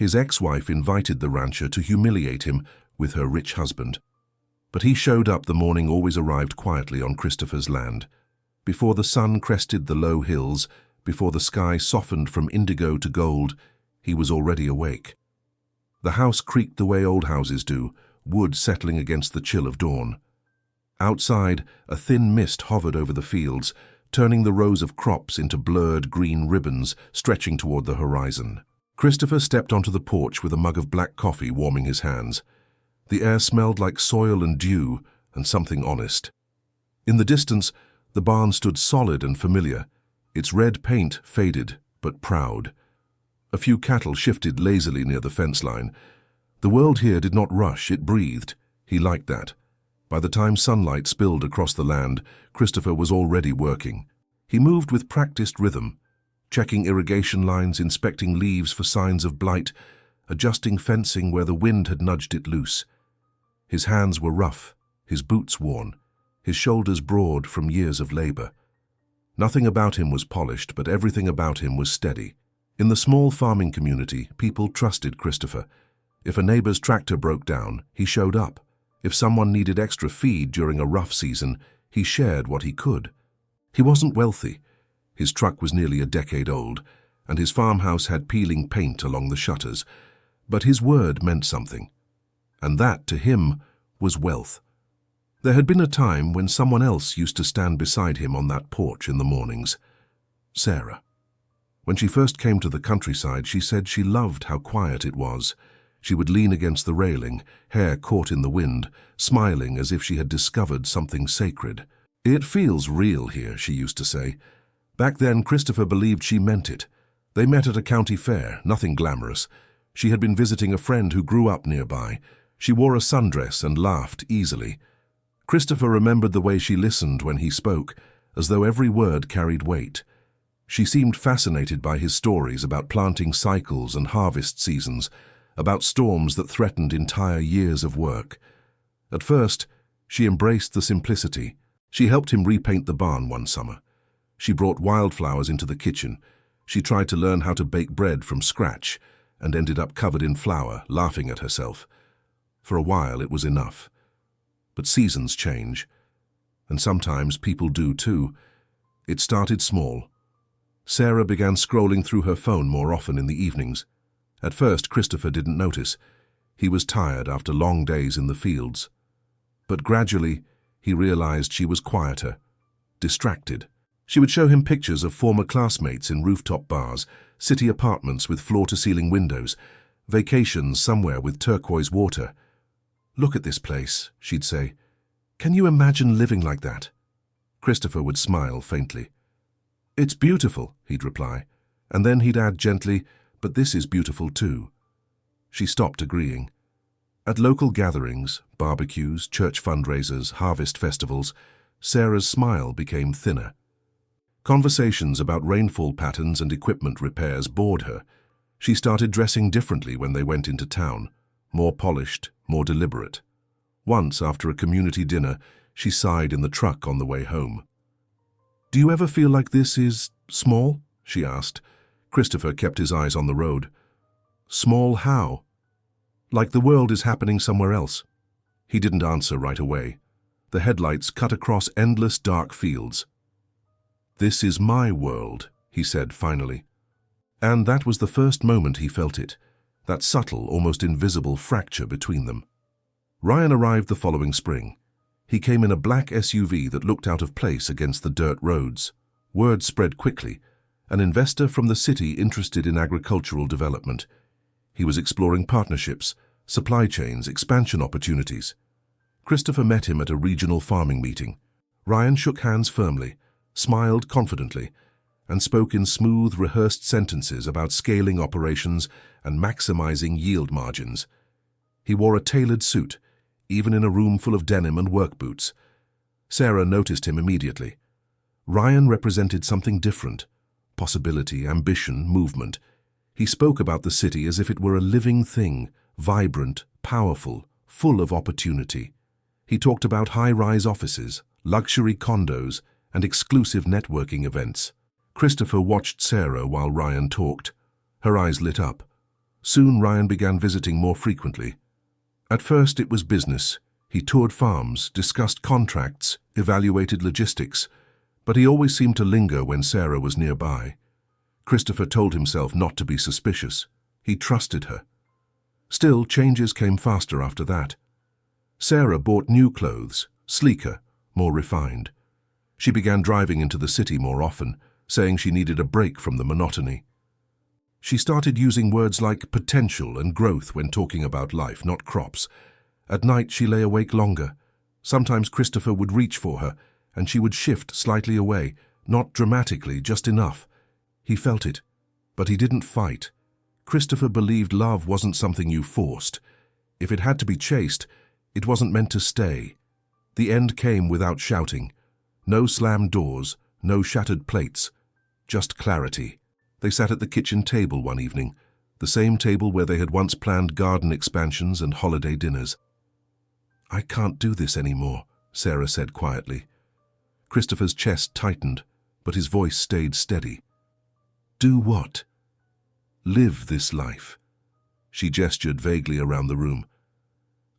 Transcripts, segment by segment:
His ex-wife invited the rancher to humiliate him with her rich husband. But he showed up the morning always arrived quietly on Christopher's land. Before the sun crested the low hills, before the sky softened from indigo to gold, he was already awake. The house creaked the way old houses do, wood settling against the chill of dawn. Outside, a thin mist hovered over the fields, turning the rows of crops into blurred green ribbons stretching toward the horizon. Christopher stepped onto the porch with a mug of black coffee warming his hands. The air smelled like soil and dew and something honest. In the distance, the barn stood solid and familiar, its red paint faded but proud. A few cattle shifted lazily near the fence line. The world here did not rush, it breathed. He liked that. By the time sunlight spilled across the land, Christopher was already working. He moved with practiced rhythm, checking irrigation lines, inspecting leaves for signs of blight, adjusting fencing where the wind had nudged it loose. His hands were rough, his boots worn, his shoulders broad from years of labor. Nothing about him was polished, but everything about him was steady. In the small farming community, people trusted Christopher. If a neighbor's tractor broke down, he showed up. If someone needed extra feed during a rough season, he shared what he could. He wasn't wealthy. His truck was nearly a decade old, and his farmhouse had peeling paint along the shutters. But his word meant something. And that, to him, was wealth. There had been a time when someone else used to stand beside him on that porch in the mornings. Sarah. When she first came to the countryside, she said she loved how quiet it was. She would lean against the railing, hair caught in the wind, smiling as if she had discovered something sacred. "It feels real here," she used to say. Back then, Christopher believed she meant it. They met at a county fair, nothing glamorous. She had been visiting a friend who grew up nearby. She wore a sundress and laughed easily. Christopher remembered the way she listened when he spoke, as though every word carried weight. She seemed fascinated by his stories about planting cycles and harvest seasons, about storms that threatened entire years of work. At first, she embraced the simplicity. She helped him repaint the barn one summer. She brought wildflowers into the kitchen. She tried to learn how to bake bread from scratch and ended up covered in flour, laughing at herself. For a while, it was enough. But seasons change, and sometimes people do too. It started small. Sarah began scrolling through her phone more often in the evenings. At first, Christopher didn't notice. He was tired after long days in the fields. But gradually, he realized she was quieter, distracted. She would show him pictures of former classmates in rooftop bars, city apartments with floor-to-ceiling windows, vacations somewhere with turquoise water. "Look at this place," she'd say. "Can you imagine living like that?" Christopher would smile faintly. "It's beautiful," he'd reply, and then he'd add gently, "But this is beautiful too." She stopped agreeing. At local gatherings, barbecues, church fundraisers, harvest festivals, Sarah's smile became thinner. Conversations about rainfall patterns and equipment repairs bored her. She started dressing differently when they went into town, more polished, more deliberate. Once, after a community dinner, she sighed in the truck on the way home. "Do you ever feel like this is small?" she asked. Christopher kept his eyes on the road. "Small how?" "Like the world is happening somewhere else." He didn't answer right away. The headlights cut across endless dark fields. "This is my world," he said finally. And that was the first moment he felt it, that subtle, almost invisible fracture between them. Ryan arrived the following spring. He came in a black SUV that looked out of place against the dirt roads. Word spread quickly. An investor from the city interested in agricultural development. He was exploring partnerships, supply chains, expansion opportunities. Christopher met him at a regional farming meeting. Ryan shook hands firmly, smiled confidently, and spoke in smooth, rehearsed sentences about scaling operations and maximizing yield margins. He wore a tailored suit, even in a room full of denim and work boots. Sarah noticed him immediately. Ryan represented something different: possibility, ambition, movement. He spoke about the city as if it were a living thing, vibrant, powerful, full of opportunity. He talked about high-rise offices, luxury condos, and exclusive networking events. Christopher watched Sarah while Ryan talked. Her eyes lit up. Soon Ryan began visiting more frequently. At first it was business. He toured farms, discussed contracts, evaluated logistics, but he always seemed to linger when Sarah was nearby. Christopher told himself not to be suspicious. He trusted her. Still, changes came faster after that. Sarah bought new clothes, sleeker, more refined. She began driving into the city more often, saying she needed a break from the monotony. She started using words like potential and growth when talking about life, not crops. At night she lay awake longer. Sometimes Christopher would reach for her, and she would shift slightly away, not dramatically, just enough. He felt it, but he didn't fight. Christopher believed love wasn't something you forced. If it had to be chased, it wasn't meant to stay. The end came without shouting. No slammed doors, no shattered plates, just clarity. They sat at the kitchen table one evening, the same table where they had once planned garden expansions and holiday dinners. "I can't do this anymore," Sarah said quietly. Christopher's chest tightened, but his voice stayed steady. "Do what?" "Live this life." She gestured vaguely around the room.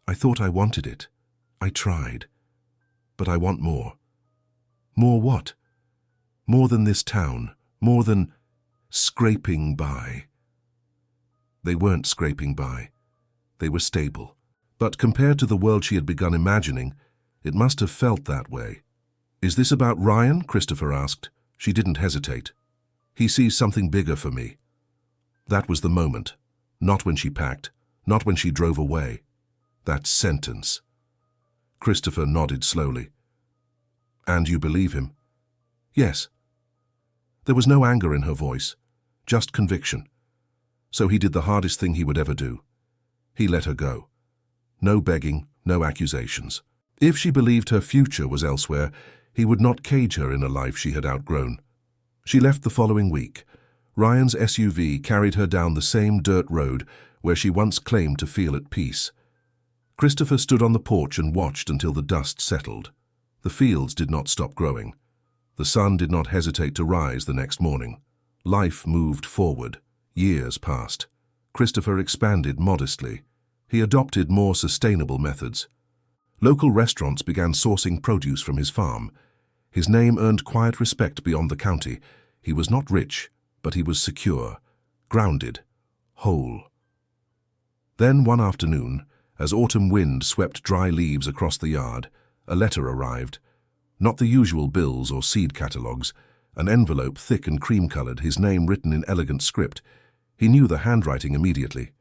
"I thought I wanted it. I tried. But I want more." "More what?" "More than this town. More than scraping by." They weren't scraping by. They were stable. But compared to the world she had begun imagining, it must have felt that way. "Is this about Ryan?" Christopher asked. She didn't hesitate. "He sees something bigger for me." That was the moment. Not when she packed, not when she drove away. That sentence. Christopher nodded slowly. "And you believe him?" "Yes." There was no anger in her voice, just conviction. So he did the hardest thing he would ever do. He let her go. No begging, no accusations. If she believed her future was elsewhere, he would not cage her in a life she had outgrown. She left the following week. Ryan's SUV carried her down the same dirt road where she once claimed to feel at peace. Christopher stood on the porch and watched until the dust settled. The fields did not stop growing. The sun did not hesitate to rise the next morning. Life moved forward. Years passed. Christopher expanded modestly. He adopted more sustainable methods. Local restaurants began sourcing produce from his farm. His name earned quiet respect beyond the county. He was not rich, but he was secure, grounded, whole. Then one afternoon, as autumn wind swept dry leaves across the yard, a letter arrived. Not the usual bills or seed catalogues. An envelope thick and cream-colored, his name written in elegant script. He knew the handwriting immediately.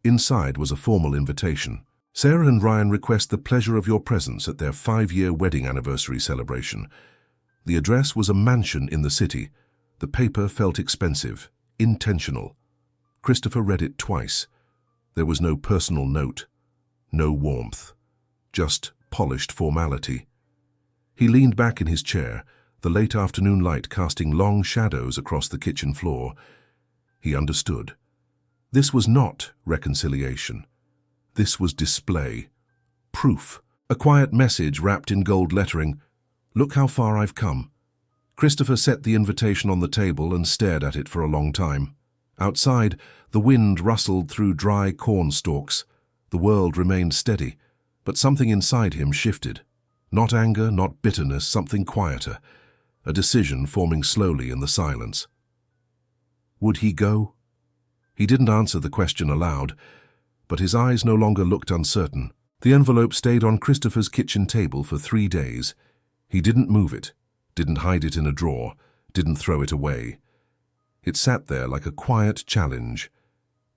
Inside was a formal invitation. "Sarah and Ryan request the pleasure of your presence at their 5-year wedding anniversary celebration." The address was a mansion in the city. The paper felt expensive, intentional. Christopher read it twice. There was no personal note, no warmth, just polished formality. He leaned back in his chair, the late afternoon light casting long shadows across the kitchen floor. He understood. This was not reconciliation. This was display. Proof. A quiet message wrapped in gold lettering. "Look how far I've come." Christopher set the invitation on the table and stared at it for a long time. Outside, the wind rustled through dry corn stalks. The world remained steady, but something inside him shifted. Not anger, not bitterness, something quieter. A decision forming slowly in the silence. Would he go? He didn't answer the question aloud, but his eyes no longer looked uncertain. The envelope stayed on Christopher's kitchen table for 3 days. He didn't move it, didn't hide it in a drawer, didn't throw it away. It sat there like a quiet challenge.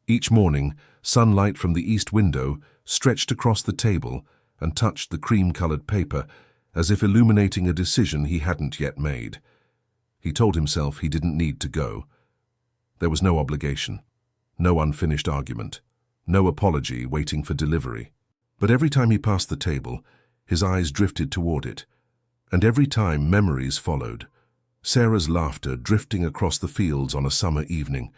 Each morning, sunlight from the east window stretched across the table and touched the cream-colored paper, as if illuminating a decision he hadn't yet made. He told himself he didn't need to go. There was no obligation, no unfinished argument, no apology waiting for delivery. But every time he passed the table, his eyes drifted toward it, and every time memories followed. Sarah's laughter drifting across the fields on a summer evening,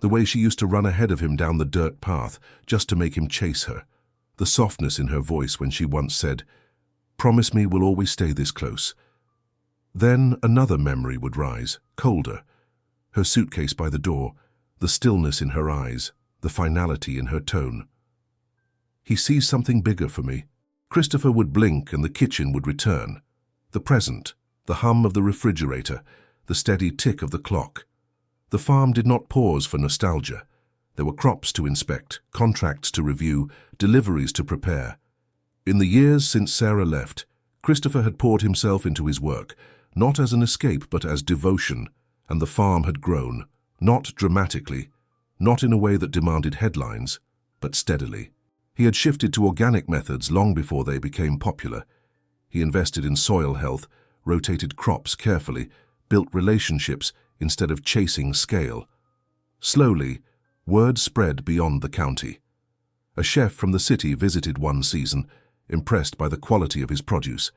the way she used to run ahead of him down the dirt path just to make him chase her, the softness in her voice when she once said, "Promise me we'll always stay this close." Then another memory would rise, colder. Her suitcase by the door, the stillness in her eyes, the finality in her tone. "He sees something bigger for me." Christopher would blink and the kitchen would return. The present, the hum of the refrigerator, the steady tick of the clock. The farm did not pause for nostalgia. There were crops to inspect, contracts to review, deliveries to prepare. In the years since Sarah left, Christopher had poured himself into his work, not as an escape but as devotion, and the farm had grown, not dramatically, not in a way that demanded headlines, but steadily. He had shifted to organic methods long before they became popular. He invested in soil health, rotated crops carefully, built relationships instead of chasing scale. Slowly, word spread beyond the county. A chef from the city visited one season, impressed by the quality of his produce.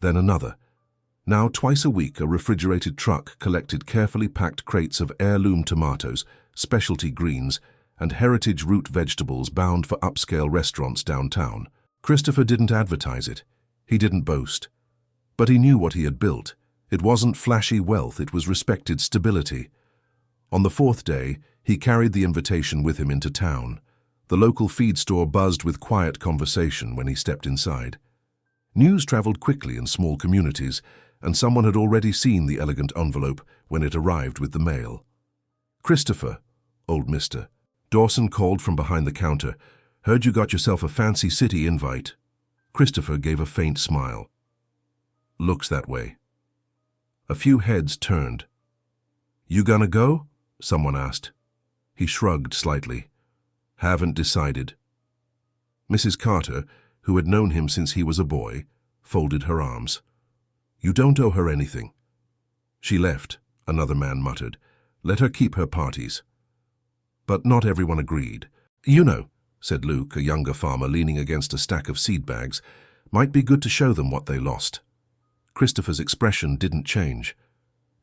Then another. Now twice a week a refrigerated truck collected carefully packed crates of heirloom tomatoes, specialty greens, and heritage root vegetables bound for upscale restaurants downtown. Christopher didn't advertise it. He didn't boast. But he knew what he had built. It wasn't flashy wealth, it was respected stability. On the fourth day, he carried the invitation with him into town. The local feed store buzzed with quiet conversation when he stepped inside. News traveled quickly in small communities, and someone had already seen the elegant envelope when it arrived with the mail. "Christopher, old mister," Dawson called from behind the counter. "Heard you got yourself a fancy city invite." Christopher gave a faint smile. "Looks that way." A few heads turned. "You gonna go?" someone asked. He shrugged slightly. "Haven't decided." Mrs. Carter, who had known him since he was a boy, folded her arms. "You don't owe her anything." "She left," another man muttered. "Let her keep her parties." But not everyone agreed. "You know," said Luke, a younger farmer leaning against a stack of seed bags, "might be good to show them what they lost." Christopher's expression didn't change.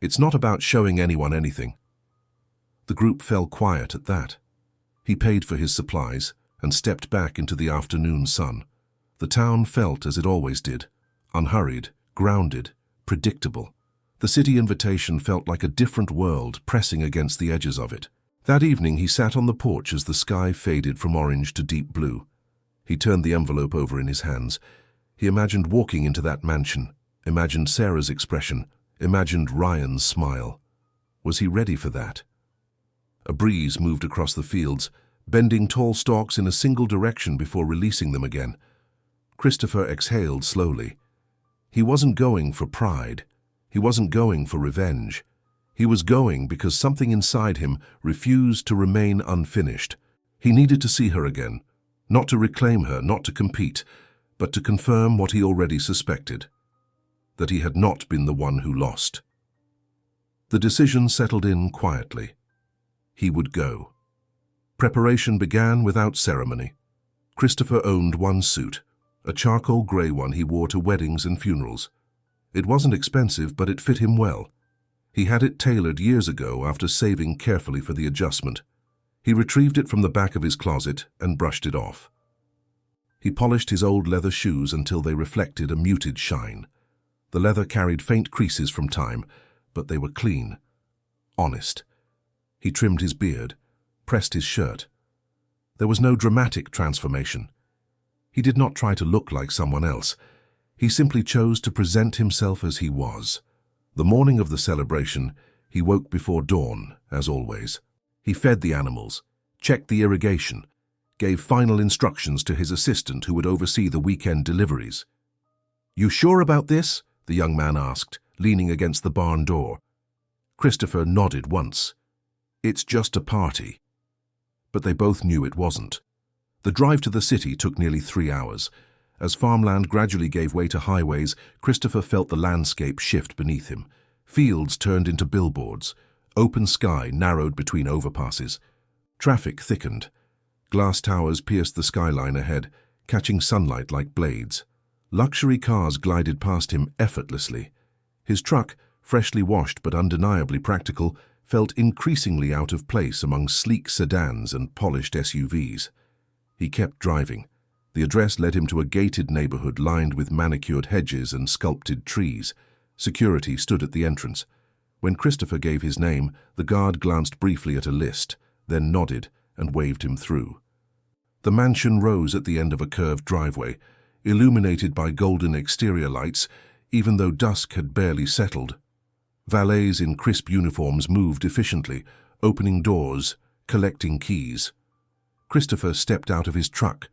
"It's not about showing anyone anything." The group fell quiet at that. He paid for his supplies and stepped back into the afternoon sun. The town felt as it always did, unhurried, grounded, predictable. The city invitation felt like a different world pressing against the edges of it. That evening he sat on the porch as the sky faded from orange to deep blue. He turned the envelope over in his hands. He imagined walking into that mansion, imagined Sarah's expression, imagined Ryan's smile. Was he ready for that? A breeze moved across the fields, bending tall stalks in a single direction before releasing them again. Christopher exhaled slowly. He wasn't going for pride. He wasn't going for revenge. He was going because something inside him refused to remain unfinished. He needed to see her again, not to reclaim her, not to compete, but to confirm what he already suspected, that he had not been the one who lost. The decision settled in quietly. He would go. Preparation began without ceremony. Christopher owned one suit, a charcoal grey one he wore to weddings and funerals. It wasn't expensive, but it fit him well. He had it tailored years ago after saving carefully for the adjustment. He retrieved it from the back of his closet and brushed it off. He polished his old leather shoes until they reflected a muted shine. The leather carried faint creases from time, but they were clean, honest. He trimmed his beard, pressed his shirt. There was no dramatic transformation. He did not try to look like someone else. He simply chose to present himself as he was. The morning of the celebration, he woke before dawn, as always. He fed the animals, checked the irrigation, gave final instructions to his assistant who would oversee the weekend deliveries. "You sure about this?" the young man asked, leaning against the barn door. Christopher nodded once. "It's just a party." But they both knew it wasn't. The drive to the city took nearly 3 hours. As farmland gradually gave way to highways, Christopher felt the landscape shift beneath him. Fields turned into billboards. Open sky narrowed between overpasses. Traffic thickened. Glass towers pierced the skyline ahead, catching sunlight like blades. Luxury cars glided past him effortlessly. His truck, freshly washed but undeniably practical, felt increasingly out of place among sleek sedans and polished SUVs. He kept driving. The address led him to a gated neighborhood lined with manicured hedges and sculpted trees. Security stood at the entrance. When Christopher gave his name, the guard glanced briefly at a list, then nodded and waved him through. The mansion rose at the end of a curved driveway, illuminated by golden exterior lights, even though dusk had barely settled. Valets in crisp uniforms moved efficiently, opening doors, collecting keys. Christopher stepped out of his truck.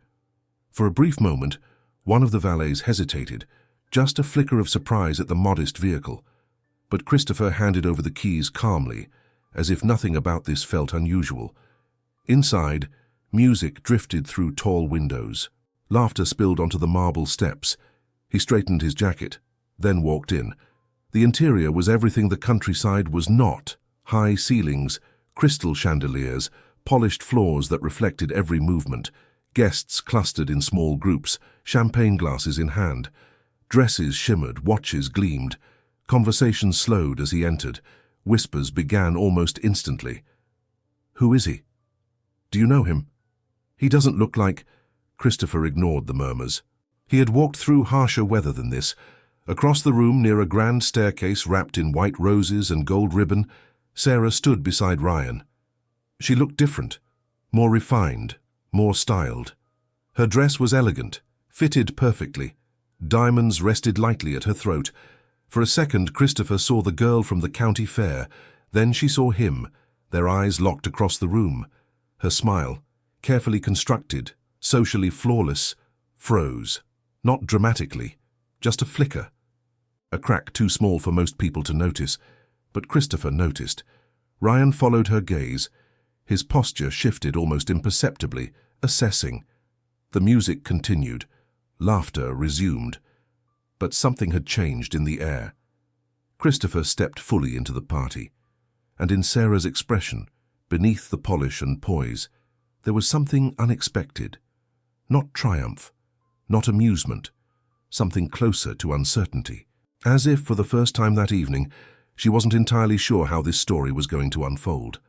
For a brief moment, one of the valets hesitated, just a flicker of surprise at the modest vehicle. But Christopher handed over the keys calmly, as if nothing about this felt unusual. Inside, music drifted through tall windows. Laughter spilled onto the marble steps. He straightened his jacket, then walked in. The interior was everything the countryside was not. High ceilings, crystal chandeliers, polished floors that reflected every movement, guests clustered in small groups, champagne glasses in hand. Dresses shimmered, watches gleamed. Conversation slowed as he entered. Whispers began almost instantly. "Who is he? Do you know him? He doesn't look like—" Christopher ignored the murmurs. He had walked through harsher weather than this. Across the room, near a grand staircase wrapped in white roses and gold ribbon, Sarah stood beside Ryan. She looked different, more refined, more styled. Her dress was elegant, fitted perfectly. Diamonds rested lightly at her throat. For a second, Christopher saw the girl from the county fair. Then she saw him, their eyes locked across the room. Her smile, carefully constructed, socially flawless, froze. Not dramatically, just a flicker. A crack too small for most people to notice, but Christopher noticed. Ryan followed her gaze. His posture shifted almost imperceptibly, assessing. The music continued. Laughter resumed. But something had changed in the air. Christopher stepped fully into the party, and in Sarah's expression, beneath the polish and poise, there was something unexpected. Not triumph, not amusement, something closer to uncertainty. As if, for the first time that evening, she wasn't entirely sure how this story was going to unfold.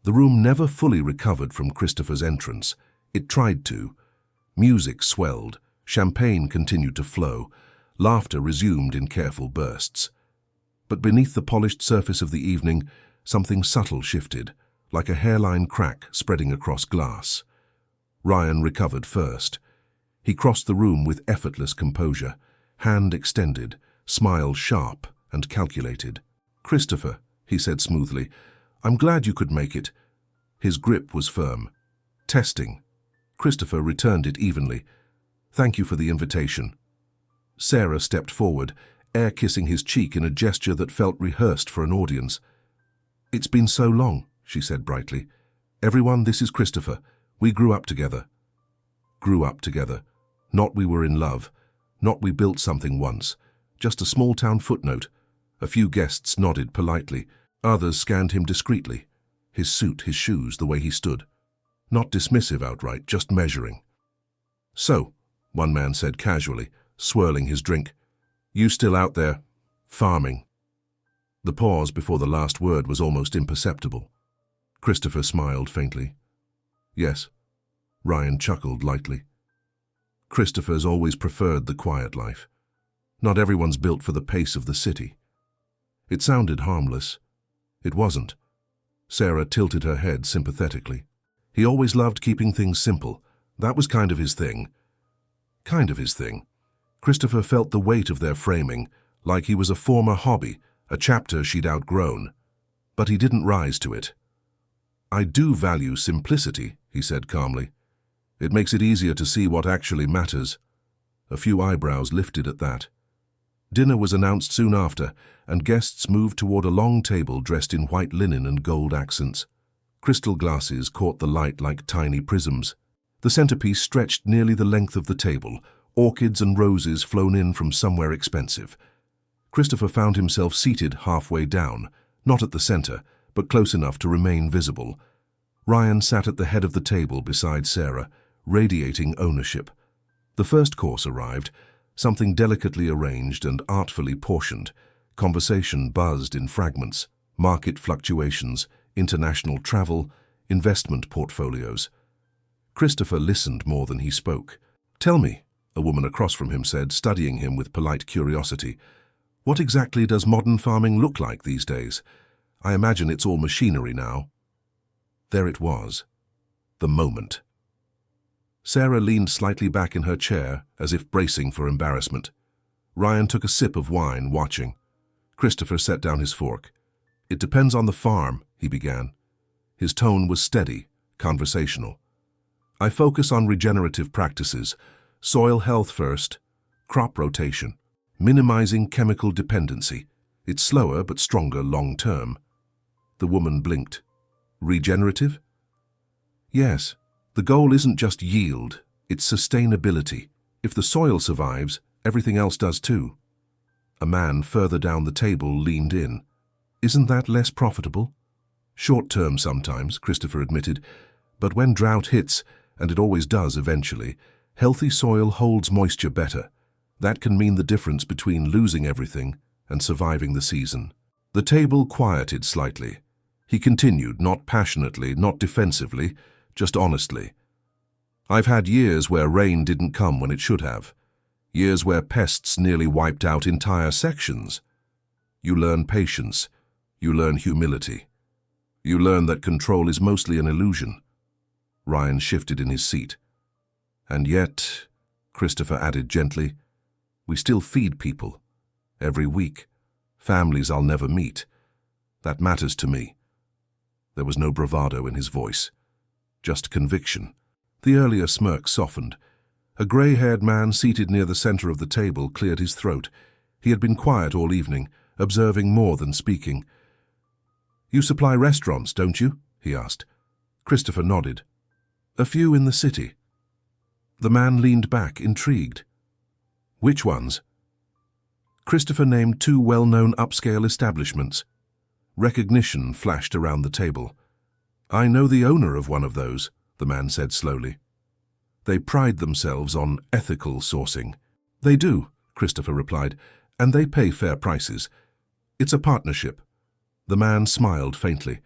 The room never fully recovered from Christopher's entrance. It tried to. Music swelled, champagne continued to flow, laughter resumed in careful bursts. But beneath the polished surface of the evening, something subtle shifted, like a hairline crack spreading across glass. Ryan recovered first. He crossed the room with effortless composure, hand extended, smile sharp and calculated. "Christopher," he said smoothly, "I'm glad you could make it." His grip was firm. "Testing." Christopher returned it evenly. "Thank you for the invitation." Sarah stepped forward, air-kissing his cheek in a gesture that felt rehearsed for an audience. "It's been so long," she said brightly. "Everyone, this is Christopher. We grew up together." Grew up together. Not we were in love. Not we built something once. Just a small-town footnote. A few guests nodded politely. Others scanned him discreetly. His suit, his shoes, the way he stood. Not dismissive outright, just measuring. "So," one man said casually, swirling his drink, "you still out there, farming?" The pause before the last word was almost imperceptible. Christopher smiled faintly. "Yes." Ryan chuckled lightly. Christopher's always preferred the quiet life. Not everyone's built for the pace of the city. It sounded harmless. It wasn't. Sarah tilted her head sympathetically. He always loved keeping things simple. That was kind of his thing. Kind of his thing. Christopher felt the weight of their framing, like he was a former hobby, a chapter she'd outgrown. But he didn't rise to it. "I do value simplicity," he said calmly. "It makes it easier to see what actually matters." A few eyebrows lifted at that. Dinner was announced soon after, and guests moved toward a long table dressed in white linen and gold accents. Crystal glasses caught the light like tiny prisms. The centerpiece stretched nearly the length of the table, orchids and roses flown in from somewhere expensive. Christopher found himself seated halfway down, not at the center, but close enough to remain visible. Ryan sat at the head of the table beside Sarah, radiating ownership. The first course arrived, something delicately arranged and artfully portioned. Conversation buzzed in fragments, market fluctuations, international travel, investment portfolios. Christopher listened more than he spoke. "Tell me," a woman across from him said, studying him with polite curiosity, "what exactly does modern farming look like these days? I imagine it's all machinery now." There it was. The moment. Sarah leaned slightly back in her chair, as if bracing for embarrassment. Ryan took a sip of wine, watching. Christopher set down his fork. "It depends on the farm," he began. His tone was steady, conversational. "I focus on regenerative practices, soil health first, crop rotation, minimizing chemical dependency. It's slower but stronger long-term." The woman blinked. "Regenerative?" "Yes. The goal isn't just yield, it's sustainability. If the soil survives, everything else does too." A man further down the table leaned in. "Isn't that less profitable?" "Short-term sometimes," Christopher admitted, "but when drought hits, and it always does eventually, healthy soil holds moisture better. That can mean the difference between losing everything and surviving the season." The table quieted slightly. He continued, not passionately, not defensively, just honestly. "I've had years where rain didn't come when it should have. Years where pests nearly wiped out entire sections. You learn patience. You learn humility. You learn that control is mostly an illusion." Ryan shifted in his seat. "And yet," Christopher added gently, "we still feed people. Every week. Families I'll never meet. That matters to me." There was no bravado in his voice. Just conviction. The earlier smirk softened. A grey-haired man seated near the center of the table cleared his throat. He had been quiet all evening, observing more than speaking. "You supply restaurants, don't you?" he asked. Christopher nodded. "A few in the city." The man leaned back, intrigued. "Which ones?" Christopher named two well-known upscale establishments. Recognition flashed around the table. "I know the owner of one of those," the man said slowly. "They pride themselves on ethical sourcing." "They do," Christopher replied, "and they pay fair prices. It's a partnership." The man smiled faintly.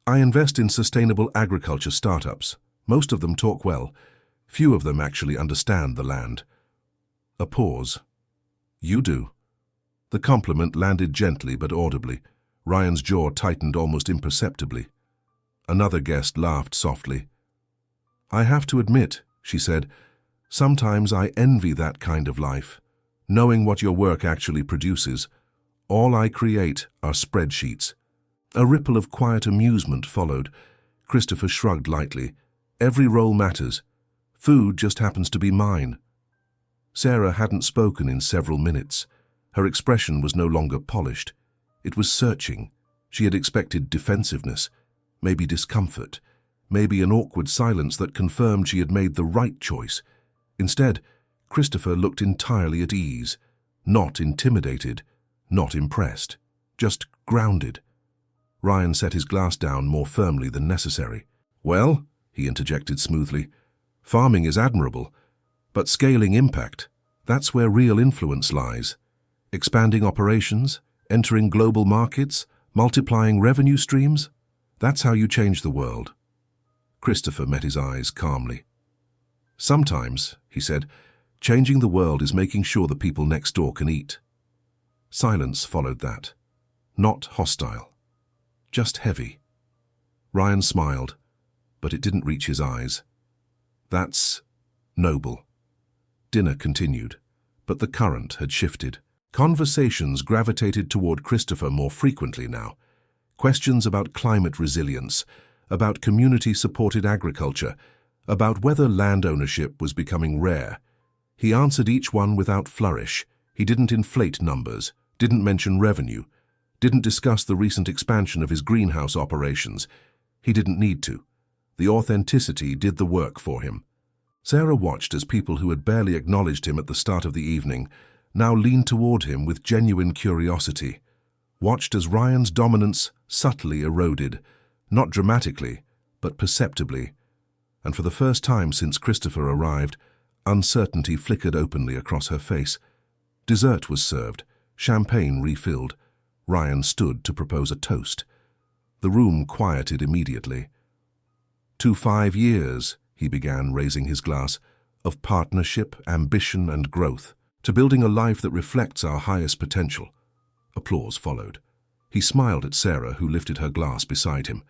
"I invest in sustainable agriculture startups. Most of them talk well. Few of them actually understand the land." A pause. "You do." The compliment landed gently but audibly. Ryan's jaw tightened almost imperceptibly. Another guest laughed softly. "I have to admit," she said, "sometimes I envy that kind of life. Knowing what your work actually produces. All I create are spreadsheets." A ripple of quiet amusement followed. Christopher shrugged lightly. "Every role matters. Food just happens to be mine." Sarah hadn't spoken in several minutes. Her expression was no longer polished. It was searching. She had expected defensiveness, maybe discomfort, maybe an awkward silence that confirmed she had made the right choice. Instead, Christopher looked entirely at ease, not intimidated, not impressed, just grounded. Ryan set his glass down more firmly than necessary. "Well," he interjected smoothly, "farming is admirable, but scaling impact, that's where real influence lies. Expanding operations, entering global markets, multiplying revenue streams, that's how you change the world." Christopher met his eyes calmly. "Sometimes," he said, "changing the world is making sure the people next door can eat." Silence followed that. Not hostile. Just heavy. Ryan smiled, but it didn't reach his eyes. "That's noble." Dinner continued, but the current had shifted. Conversations gravitated toward Christopher more frequently now. Questions about climate resilience, about community-supported agriculture, about whether land ownership was becoming rare. He answered each one without flourish. He didn't inflate numbers, didn't mention revenue, didn't discuss the recent expansion of his greenhouse operations. He didn't need to. The authenticity did the work for him. Sarah watched as people who had barely acknowledged him at the start of the evening now leaned toward him with genuine curiosity, watched as Ryan's dominance subtly eroded, not dramatically, but perceptibly. And for the first time since Christopher arrived, uncertainty flickered openly across her face. Dessert was served, champagne refilled. Ryan stood to propose a toast. The room quieted immediately. "To 5 years," he began, raising his glass, "of partnership, ambition, and growth. To building a life that reflects our highest potential." Applause followed. He smiled at Sarah, who lifted her glass beside him.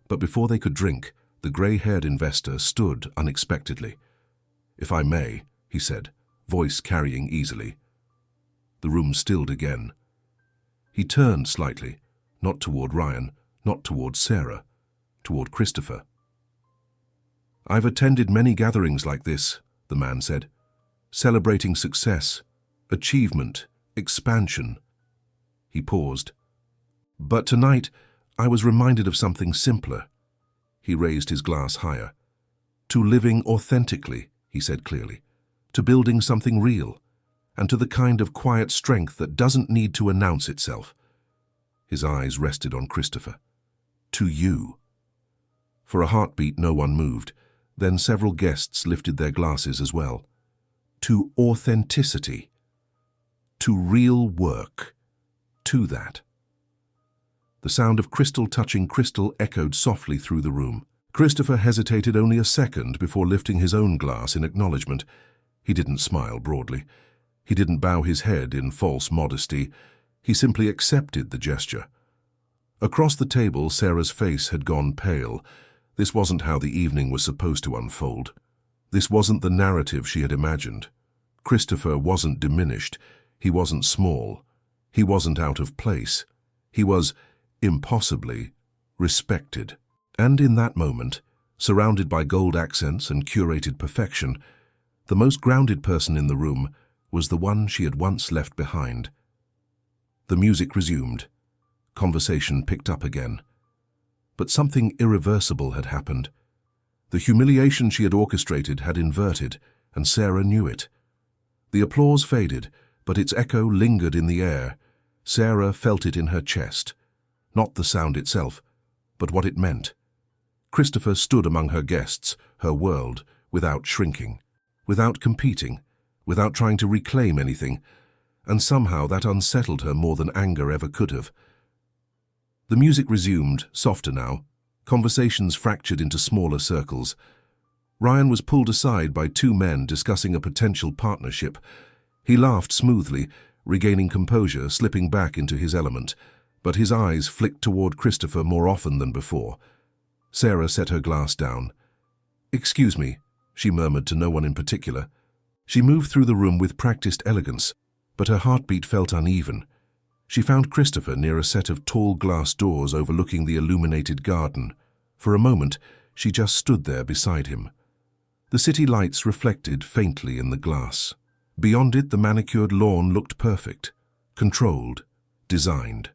But before they could drink, The grey-haired investor stood unexpectedly. "If I may," he said, voice carrying easily. The room stilled again. He turned slightly, not toward Ryan, not toward Sarah, toward Christopher. "I've attended many gatherings like this," the man said, "celebrating success, achievement, expansion." He paused. "But tonight, I was reminded of something simpler." He raised his glass higher. "To living authentically," he said clearly, "to building something real, and to the kind of quiet strength that doesn't need to announce itself." His eyes rested on Christopher. "To you." For a heartbeat, no one moved. Then several guests lifted their glasses as well. "To authenticity. To real work. To that." The sound of crystal touching crystal echoed softly through the room. Christopher hesitated only a second before lifting his own glass in acknowledgement. He didn't smile broadly. He didn't bow his head in false modesty. He simply accepted the gesture. Across the table, Sarah's face had gone pale. This wasn't how the evening was supposed to unfold. This wasn't the narrative she had imagined. Christopher wasn't diminished. He wasn't small. He wasn't out of place. He was, impossibly, respected. And in that moment, surrounded by gold accents and curated perfection, the most grounded person in the room was the one she had once left behind. The music resumed. Conversation picked up again. But something irreversible had happened. The humiliation she had orchestrated had inverted, and Sarah knew it. The applause faded, but its echo lingered in the air. Sarah felt it in her chest. Not the sound itself, but what it meant. Christopher stood among her guests, her world, without shrinking, without competing, without trying to reclaim anything, and somehow that unsettled her more than anger ever could have. The music resumed, softer now. Conversations fractured into smaller circles. Ryan was pulled aside by two men discussing a potential partnership. He laughed smoothly, regaining composure, slipping back into his element, but his eyes flicked toward Christopher more often than before. Sarah set her glass down. "Excuse me," she murmured to no one in particular. She moved through the room with practiced elegance, but her heartbeat felt uneven. She found Christopher near a set of tall glass doors overlooking the illuminated garden. For a moment, she just stood there beside him. The city lights reflected faintly in the glass. Beyond it, the manicured lawn looked perfect, controlled, designed.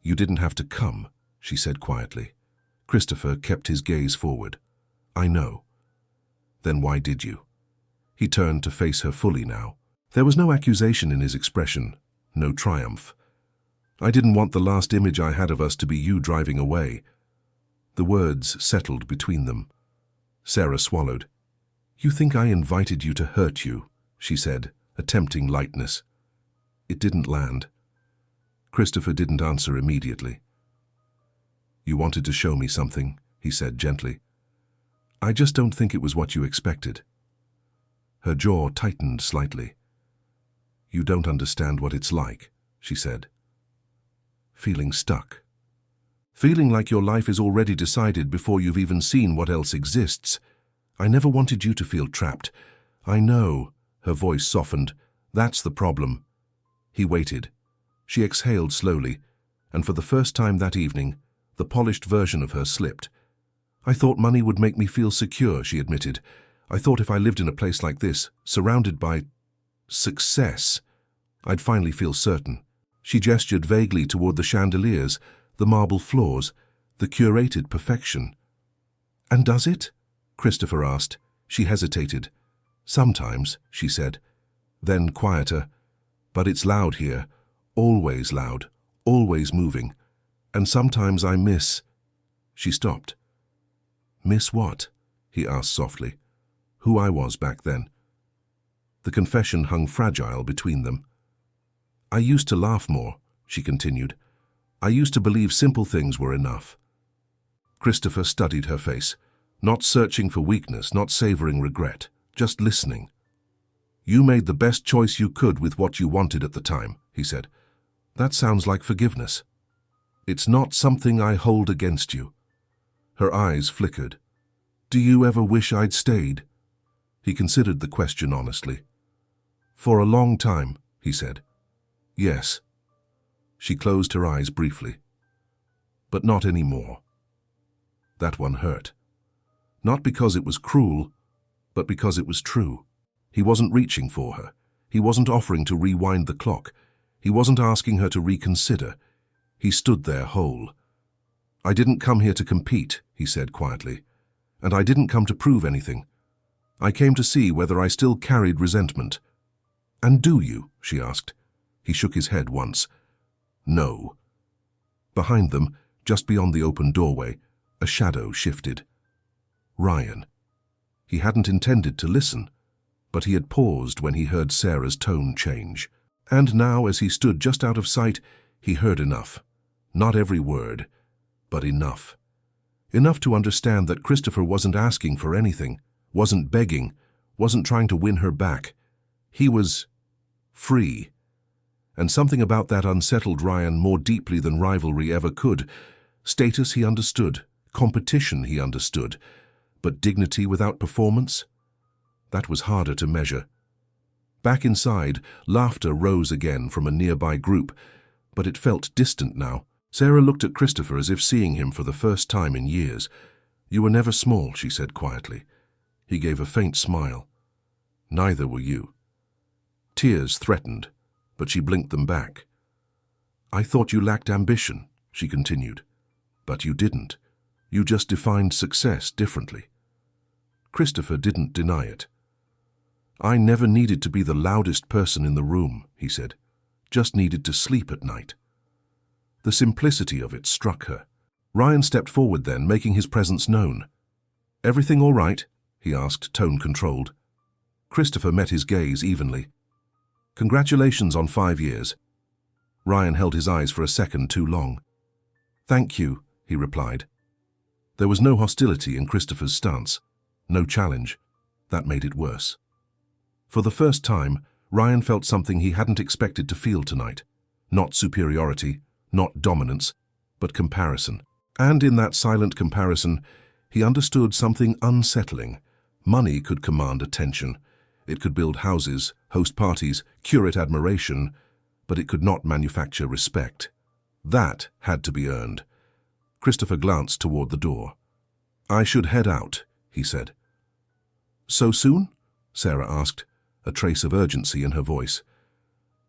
"You didn't have to come," she said quietly. Christopher kept his gaze forward. "I know." "Then why did you?" He turned to face her fully now. There was no accusation in his expression, no triumph. "I didn't want the last image I had of us to be you driving away." The words settled between them. Sarah swallowed. "You think I invited you to hurt you," she said, attempting lightness. It didn't land. Christopher didn't answer immediately. "You wanted to show me something," he said gently. "I just don't think it was what you expected." Her jaw tightened slightly. "You don't understand what it's like," she said. "Feeling stuck. Feeling like your life is already decided before you've even seen what else exists. I never wanted you to feel trapped." "I know," her voice softened. "That's the problem." He waited. She exhaled slowly, and for the first time that evening, the polished version of her slipped. "I thought money would make me feel secure," she admitted. "I thought if I lived in a place like this, surrounded by success, I'd finally feel certain." She gestured vaguely toward the chandeliers, the marble floors, the curated perfection. "And does it?" Christopher asked. She hesitated. "Sometimes," she said. Then quieter. "But it's loud here, always loud, always moving. And sometimes I miss—" She stopped. "Miss what?" he asked softly. "Who I was back then." The confession hung fragile between them. "I used to laugh more," she continued. "I used to believe simple things were enough." Christopher studied her face, not searching for weakness, not savoring regret, just listening. "You made the best choice you could with what you wanted at the time," he said. "That sounds like forgiveness." "It's not something I hold against you." Her eyes flickered. "Do you ever wish I'd stayed?" He considered the question honestly. "For a long time," he said. "Yes." She closed her eyes briefly. "But not anymore." That one hurt. Not because it was cruel, but because it was true. He wasn't reaching for her. He wasn't offering to rewind the clock. He wasn't asking her to reconsider. He stood there whole. "I didn't come here to compete," he said quietly. "And I didn't come to prove anything. I came to see whether I still carried resentment." "And do you?" she asked. He shook his head once. "No." Behind them, just beyond the open doorway, a shadow shifted. Ryan. He hadn't intended to listen, but he had paused when he heard Sarah's tone change. And now, as he stood just out of sight, he heard enough. Not every word, but enough. Enough to understand that Christopher wasn't asking for anything, wasn't begging, wasn't trying to win her back. He was free. And something about that unsettled Ryan more deeply than rivalry ever could. Status he understood, competition he understood, but dignity without performance? That was harder to measure. Back inside, laughter rose again from a nearby group, but it felt distant now. Sarah looked at Christopher as if seeing him for the first time in years. "You were never small," she said quietly. He gave a faint smile. "Neither were you." Tears threatened, but she blinked them back. "I thought you lacked ambition," she continued. "But you didn't. You just defined success differently." Christopher didn't deny it. "I never needed to be the loudest person in the room," he said. "Just needed to sleep at night." The simplicity of it struck her. Ryan stepped forward then, making his presence known. "Everything all right?" he asked, tone controlled. Christopher met his gaze evenly. "Congratulations on 5 years." Ryan held his eyes for a second too long. "Thank you," he replied. There was no hostility in Christopher's stance, no challenge. That made it worse. For the first time, Ryan felt something he hadn't expected to feel tonight. Not superiority, not dominance, but comparison. And in that silent comparison, he understood something unsettling. Money could command attention. It could build houses, host parties, curate admiration, but it could not manufacture respect. That had to be earned. Christopher glanced toward the door. "I should head out," he said. "So soon?" Sarah asked, a trace of urgency in her voice.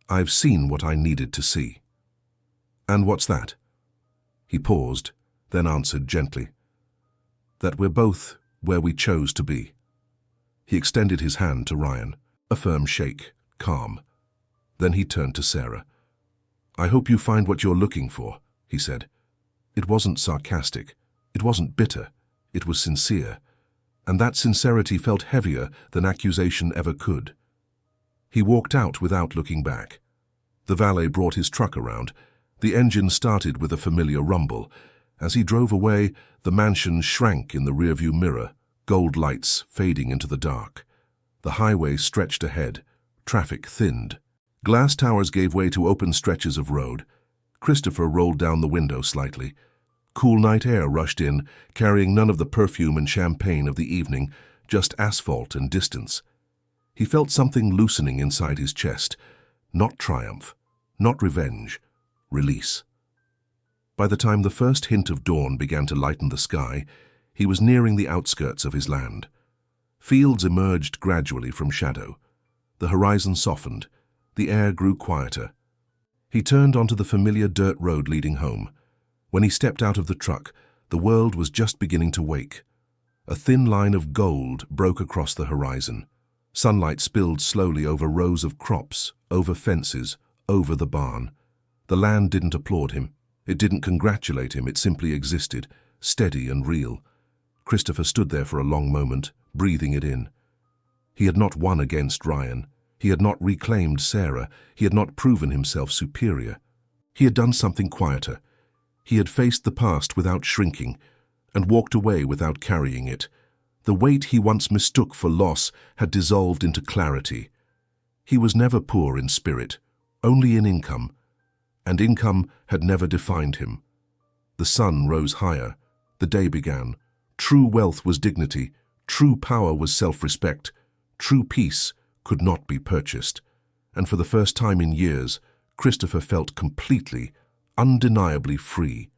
"I've seen what I needed to see." "And what's that?" He paused, then answered gently. "That we're both where we chose to be." He extended his hand to Ryan, a firm shake, calm. Then he turned to Sarah. "I hope you find what you're looking for," he said. It wasn't sarcastic. It wasn't bitter. It was sincere. And that sincerity felt heavier than accusation ever could. He walked out without looking back. The valet brought his truck around. The engine started with a familiar rumble. As he drove away, the mansion shrank in the rearview mirror, gold lights fading into the dark. The highway stretched ahead. Traffic thinned. Glass towers gave way to open stretches of road. Christopher rolled down the window slightly. Cool night air rushed in, carrying none of the perfume and champagne of the evening, just asphalt and distance. He felt something loosening inside his chest. Not triumph, not revenge, release. By the time the first hint of dawn began to lighten the sky, he was nearing the outskirts of his land. Fields emerged gradually from shadow. The horizon softened. The air grew quieter. He turned onto the familiar dirt road leading home. When he stepped out of the truck, the world was just beginning to wake. A thin line of gold broke across the horizon. Sunlight spilled slowly over rows of crops, over fences, over the barn. The land didn't applaud him. It didn't congratulate him. It simply existed, steady and real. Christopher stood there for a long moment, breathing it in. He had not won against Ryan. He had not reclaimed Sarah. He had not proven himself superior. He had done something quieter. He had faced the past without shrinking, and walked away without carrying it. The weight he once mistook for loss had dissolved into clarity. He was never poor in spirit, only in income, and income had never defined him. The sun rose higher, The day began. True wealth was dignity, true power was self-respect, true peace could not be purchased. And for the first time in years, Christopher felt completely, undeniably free.